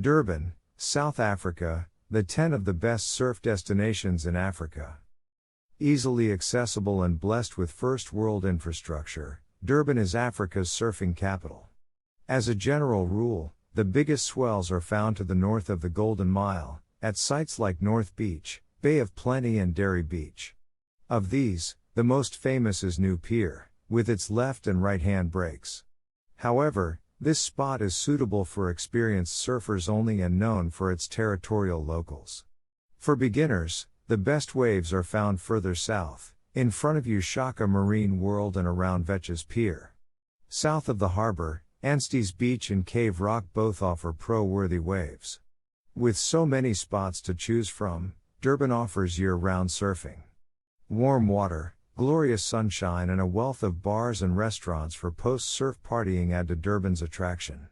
Durban, South Africa, the 10 of the best surf destinations in Africa. Easily accessible and blessed with first world infrastructure, Durban is Africa's surfing capital. As a general rule, the biggest swells are found to the north of the Golden Mile, at sites like North Beach, Bay of Plenty and Derry Beach. Of these, the most famous is New Pier, with its left and right-hand breaks. However, this spot is suitable for experienced surfers only and known for its territorial locals. For beginners, the best waves are found further south, in front of uShaka Marine World and around Vetch's Pier. South of the harbor, Ansteys Beach and Cave Rock both offer pro-worthy waves. With so many spots to choose from, Durban offers year-round surfing. Warm water, glorious sunshine and a wealth of bars and restaurants for post-surf partying add to Durban's attraction.